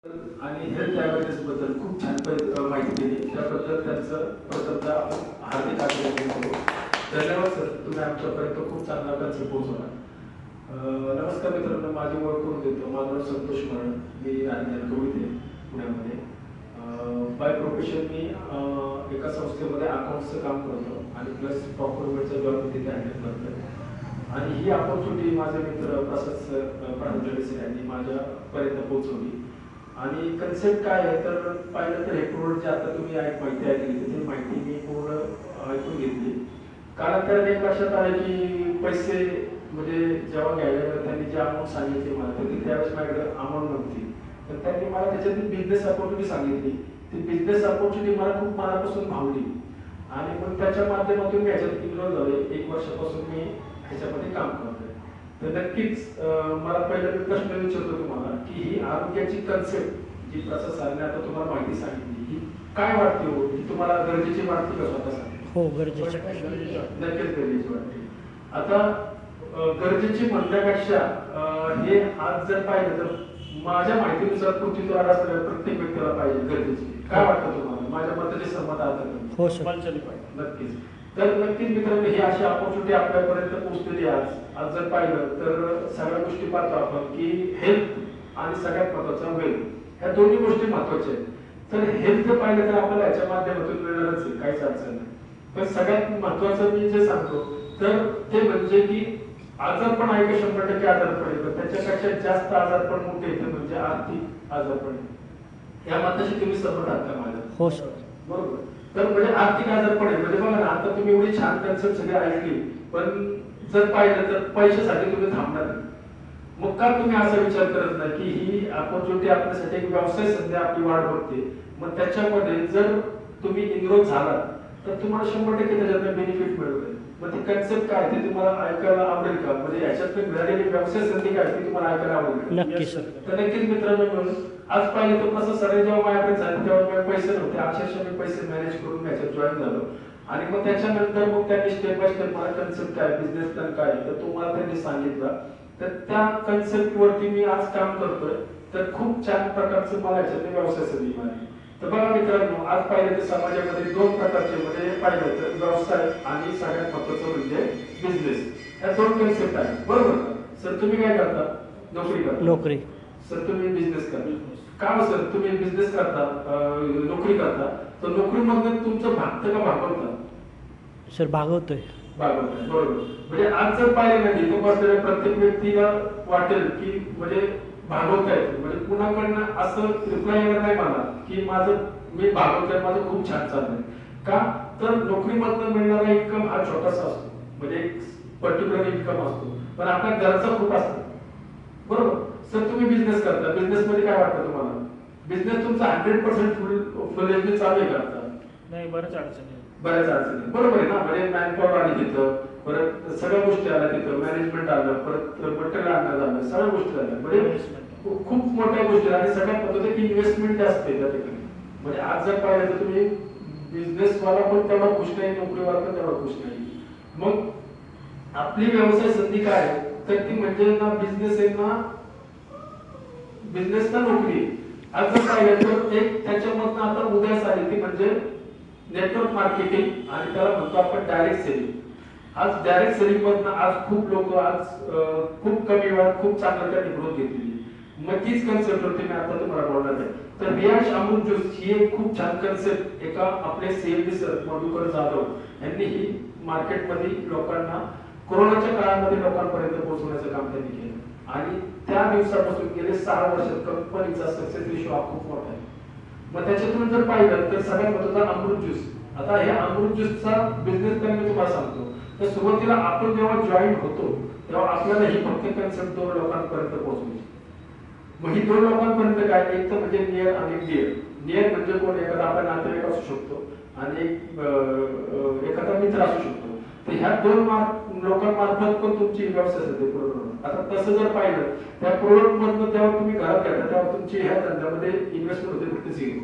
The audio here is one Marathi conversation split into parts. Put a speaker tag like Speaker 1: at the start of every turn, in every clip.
Speaker 1: आणि हेल्थ अवेअरनेस बद्दल खूप छान माहिती दिली. त्याबद्दल त्यांचं प्रथमतः हार्दिक अभिनंदन करतो. धन्यवाद सर, तुम्ही आमच्यापर्यंत खूप चांगला कन्सेप्ट पोहोचवला. नमस्कार मित्रांनो, माझी ओळख करून देतो. माझं नाव संतोष मरण, मी राजधानी इथे पुण्यामध्ये. बाय प्रोफेशन मी एका संस्थेमध्ये अकाउंट्सचं काम करतो आणि प्लस प्रॉपरमेंटचा जॉब मी तिथे हँडल करतो. आणि ही अपॉर्च्युनिटी माझे मित्र प्रसाद सर यांनी माझ्यापर्यंत पोहोचवली. आणि कन्सेप्ट काय आहे तर पाहिलं तर हे प्रोडक्ट जे आता तुम्ही माहिती ऐकली त्याची माहिती मी पूर्ण ऐकून घेतली. कारण त्याला एक लक्षात आलं की पैसे म्हणजे जेव्हा घ्यायला गेलं त्यांनी जे अमाऊंट सांगितली मला तर त्यावेळेस माझ्याकडे अमाऊंट नव्हती. तर त्यांनी मला त्याच्यातली बिझनेस अपॉर्च्युनिटी सांगितली. ती बिझनेस अपॉर्च्युनिटी मला खूप मनापासून भावली आणि मग त्याच्या माध्यमातून मी ह्याच्यात इन्व्हॉल्व झाले. 1 वर्षापासून मी ह्याच्यामध्ये काम करतोय. तर नक्कीच मला पहिला मी प्रश्न विचारतो तुम्हाला की ही आरोग्याची कन्सेप्ट जी प्रसाद सरांनी आता तुम्हाला माहिती सांगितली ही काय वाटते हो, की तुम्हाला गरजेची वाटते का स्वतःसाठी?
Speaker 2: हो, गरजेची.
Speaker 1: नक्कीच गरजेची वाटते. आता गरजेची म्हणण्यापेक्षा हे आज जर पाहिलं तर माझ्या माहितीनुसार पृथ्वीवर असलेल्या प्रत्येक व्यक्तीला पाहिजे गरजेची. काय वाटतं तुम्हाला? माझ्या मताची सहमत आहात का?
Speaker 2: हो सर.
Speaker 1: नक्कीच. तर नक्कीच मित्रांनो, ही अशी अपॉर्च्युनिटी आपल्यापर्यंत पोहोचलेली आज जर पाहिलं तर सगळ्या गोष्टी पाहतो आपण की हेल्थ आणि सगळ्यात महत्वाचा वेल्थ, ह्या दोन्ही गोष्टी महत्वाच्या आहेत. तर हेल्थ जर पाहिलं तर आपल्याला याच्या माध्यमातून मिळणारच आहे, काहीच अडचण नाही. पण सगळ्यात महत्वाचं मी जे सांगतो तर ते म्हणजे की आजारपण आहे का 100% आजारपण आहे, पण त्याच्यापेक्षा जास्त आजारपण मोठे येते म्हणजे आर्थिक आजारपण. या मताशी तुम्ही सहमत आहात का माझ्या?
Speaker 2: हो सर.
Speaker 1: बरोबर. तर म्हणजे आर्थिक आजारपण आहे म्हणजे बघा ना, आता तुम्ही एवढी छान कन्सेप्ट सगळी ऐकली पण जर पाहिलं तर पैशासाठी तुम्ही थांबणार नाही. मग का तुम्ही असा विचार करत नाही की ही अपॉर्च्युनिटी आपल्यासाठी एक व्यवसाय सध्या आपली वाढ बघते, मग त्याच्यामध्ये जर तुम्ही इन्व्हॉल्व झाला तर तुम्हाला 100% त्याच्यातून बेनिफिट मिळेल. मग ती कन्सेप्ट काय ते तुम्हाला ऐकायला आवडेल का? म्हणजे याच्यातून मिळालेली व्यवसाय संधी काय ती तुम्हाला ऐकायला आवडेल का?
Speaker 2: नक्की सर.
Speaker 1: तर नक्कीच मित्रांनो, म्हणून आज पाहिलं तर कसं सर जेव्हा माझ्याकडे झाले तेव्हा माझे पैसे नव्हते. अक्षरशः मी पैसे मॅनेज करून याच्यात जॉईन झालो आणि मग त्याच्यानंतर मग त्यांनी स्टेप बाय स्टेप मला कन्सेप्ट काय, बिझनेस प्लॅन काय तर तुम्हाला त्यांनी सांगितला. तर त्या कन्सेप्ट वरती मी आज काम करतोय. तर खूप छान प्रकारचं मला याच्यात व्यवसाय संधी मिळाली. तर बघा मित्रांनो, आज पाहिलं तर समाजामध्ये 2 प्रकारचे म्हणजे पाहिलं तर व्यवसाय आणि सगळ्यात महत्वाचं म्हणजे बिझनेस, ह्या 2 कन्सेप्ट आहेत. बरोबर का सर? तुम्ही काय करता? नोकरी करता.
Speaker 2: नोकरी.
Speaker 1: सर तुम्ही बिझनेस करता. का हो सर? तुम्ही बिझनेस करता, नोकरी करता, तर नोकरीमधून तुमचं भागतं का भागवता?
Speaker 2: सर भागवतोय.
Speaker 1: भागवतोय. बरोबर. म्हणजे आज जर पाहिलं नाही तो बसलेल्या प्रत्येक व्यक्तीला वाटेल की म्हणजे भागवताय, म्हणजे कुणाकडनं असं रिप्लाय येणार नाही मला की मी भागवतोय, माझं खूप छान चाललंय. का तर नोकरीमधनं मिळणारा इन्कम हा छोटासा असतो, म्हणजे एक पर्टिक्युलर इन्कम असतो, पण आपल्या घरचा खूप असतो. बरोबर. सर तुम्ही बिझनेस करता, बिझनेस मध्ये काय वाटतं तुम्हाला? बिझनेस तुमचा 100% फुल चालू आहे का आता?
Speaker 2: नाही, बऱ्याच अडचणी.
Speaker 1: बऱ्याच अडचणी. बरोबर आहे ना. म्हणजे मॅनपॉवर आली तिथं, परत सगळ्या गोष्टी आल्या तिथं, मॅनेजमेंट आलं, परत मटेरियल आणणं झालं, सगळ्या गोष्टी झाल्या. म्हणजे खूप मोठ्या गोष्टी आणि सगळ्यात महत्त्वाचं इन्व्हेस्टमेंट जास्त आहे त्या ठिकाणी. म्हणजे आज जर पाहिलं तर तुम्ही बिझनेस वाला पण तेवढा खुश नाही, नोकरीवाला पण तेवढा खुश नाही. मग आपली व्यवसाय संधी काय आहे तर ती म्हणजे ना बिझनेस आहे ना बिझनेस ना नोकरी. आज जर पाहिलं तर एक त्याच्यामधनं आता उदयास आली ती म्हणजे नेटवर्क मार्केटिंग आणि त्याला म्हणतो आपण डायरेक्ट सेलिंग. आज डायरेक्ट सेलिंग मधनं आज खूप लोक आज खूप कमी वेळात खूप चांगल्या त्यांनी ग्रोथ घेतलेली. मग तीच कन्सेप्ट होती मी आता तुम्हाला बोलणार आहे. तर रियाज अमृत ज्यूस ही एक खूप छान कन्सेप्ट एका आपले सीएमडी सर मधुकर जाधव यांनी ही मार्केटमध्ये लोकांना कोरोनाच्या काळामध्ये लोकांपर्यंत पोहोचवण्याचं काम त्यांनी केलं आणि त्या दिवसापासून गेले 6 वर्षात कंपनीचा सक्सेस रेशो हा खूप मोठा आहे. मग त्याच्यातून जर पाहिलं तर सगळ्यात महत्त्वाचा अमृत ज्यूस. आता हे अमृत ज्यूसचा बिझनेस प्लॅन मी तुम्हाला सांगतो. तर सुरुवातीला आपण जेव्हा जॉईन होतो तेव्हा आपल्याला ही फक्त कन्सेप्ट 2 लोकांपर्यंत पोहोचवायची. मग ही 2 लोकांपर्यंत काय, एक तर म्हणजे नियर आणि डिअर. नियर म्हणजे कोण? एखादा आपला नातेवाईक असू शकतो आणि एखादा मित्र असू शकतो. तर ह्या 2 लोकांमार्फत पण तुमची व्यवसाय सध्या पूर्ण होणार. आता तसं जर पाहिलं त्या प्रोडक्ट मधनं जेव्हा तुम्ही घरात घेता तेव्हा तुमची ह्या धंद्यामध्ये इन्व्हेस्टमेंट होते फक्त 0.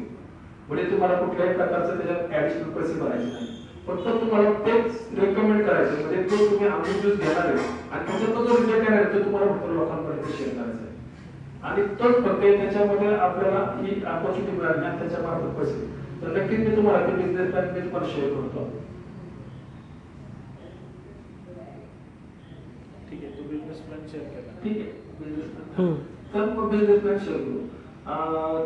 Speaker 1: म्हणजे तुम्हाला कुठल्याही प्रकारचं त्याच्यात ऍडिशनल पैसे भरायचे नाही. फक्त तुम्हाला तेच रेकमेंड करायचं, म्हणजे तो तुम्ही अमृत ज्यूस घेणार आहे आणि त्याच्यात जो रिझल्ट येणार आहे तो तुम्हाला फक्त लोकांपर्यंत शेअर करायचा आहे. आणि तोच फक्त त्याच्यामध्ये आपल्याला ही ऑपॉर्च्युनिटी मिळाली आणि त्याच्या मार्फत पैसे, तर नक्कीच मी तुम्हाला ते बिझनेस प्लॅन मी तुम्हाला शेअर करतो.
Speaker 2: ठीक आहे, तो बिझनेस प्लॅन शेअर केला.
Speaker 1: ठीक आहे, बिझनेस प्लॅन तर मग बिझनेस प्लॅन शेअर करू.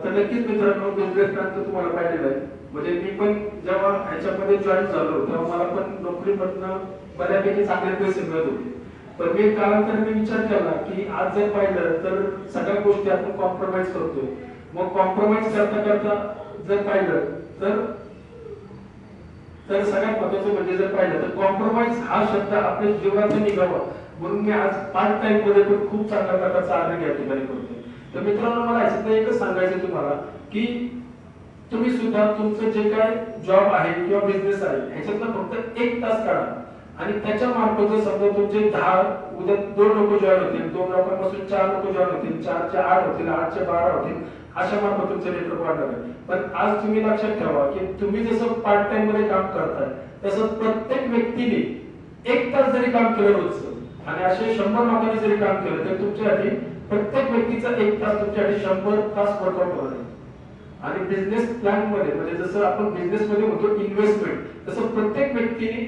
Speaker 1: तर नक्कीच मित्रांनो बिझनेस प्लॅन तर तुम्हाला पाहिलेला आहे. म्हणजे मी पण जेव्हा ह्याच्यामध्ये जॉईन झालो तेव्हा मला पण नोकरीमधनं बऱ्यापैकी चांगले पैसे मिळत होते. पण मी कालांतराने विचार केला की आज जर पाहिलं तर सगळ्या गोष्टी आपण कॉम्प्रोमाइज करतोय. मग कॉम्प्रोमाइज करता करता जर पाहिलं तर सगळ्यात महत्वाचं म्हणजे जर पाहिलं तर कॉम्प्रोमाइज हा शब्द आपल्या जीवनातून निघावा म्हणून मी आज पार्ट टाइम मध्ये पण खूप चांगल्या प्रकारचा अर्निंग या ठिकाणी करतोय. तर मित्रांनो मला याच्यातलं एकच सांगायचं तुम्हाला की तुम्ही सुद्धा तुमचं जे काय जॉब आहे किंवा बिझनेस आहे ह्याच्यातलं फक्त 1 तास काढा आणि त्याच्या मार्फत जर समजा तुमचे 10 उद्या 2 लोक जॉईन होतील, 2 लोकांपासून 4 लोक जॉईन होतील, 4 चे 8 होतील, 8 चे 12 होतील, अशा मार्फत तुमचं नेटवर्क वाढणार आहे. पण आज तुम्ही लक्षात ठेवा की तुम्ही जसं पार्ट टाइम मध्ये काम करताय तसं प्रत्येक व्यक्तीने 1 तास जरी काम केलं रोजचं आणि असे 100 लोकांनी जरी काम केलं तर तुमच्यासाठी प्रत्येक व्यक्तीचा 1 तास तुमच्यासाठी 100 तास वर्कआउट होणार आहे. आणि बिझनेस प्लॅन मध्ये म्हणजे जसं आपण बिझनेस मध्ये म्हणतो इन्व्हेस्टमेंट तसं प्रत्येक व्यक्तीने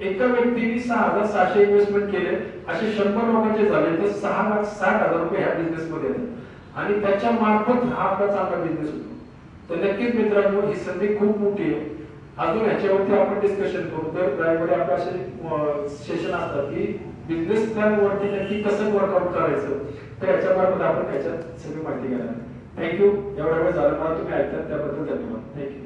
Speaker 1: एका व्यक्तीने 6,600 इन्व्हेस्टमेंट केले असे 100 लोकांचे झाले तर 6,60,000 रुपये ह्या बिझनेस मध्ये येतात आणि त्याच्या मार्फत हा आपला चांगला बिझनेस होतो. तर नक्कीच मित्रांनो ही संधी खूप मोठी आहे. अजून ह्याच्यावरती आपण डिस्कशन करू. तर ड्राईव्हमध्ये आपले असे सेशन असतात की बिझनेस प्लॅन वरती नक्की कसं वर्कआउट करायचं तर याच्या मार्फत आपण त्याच्यात सगळी माहिती घेणार. थँक्यू. एवढा वेळ झाला मला तुम्ही ऐकतात त्याबद्दल धन्यवाद. थँक्यू.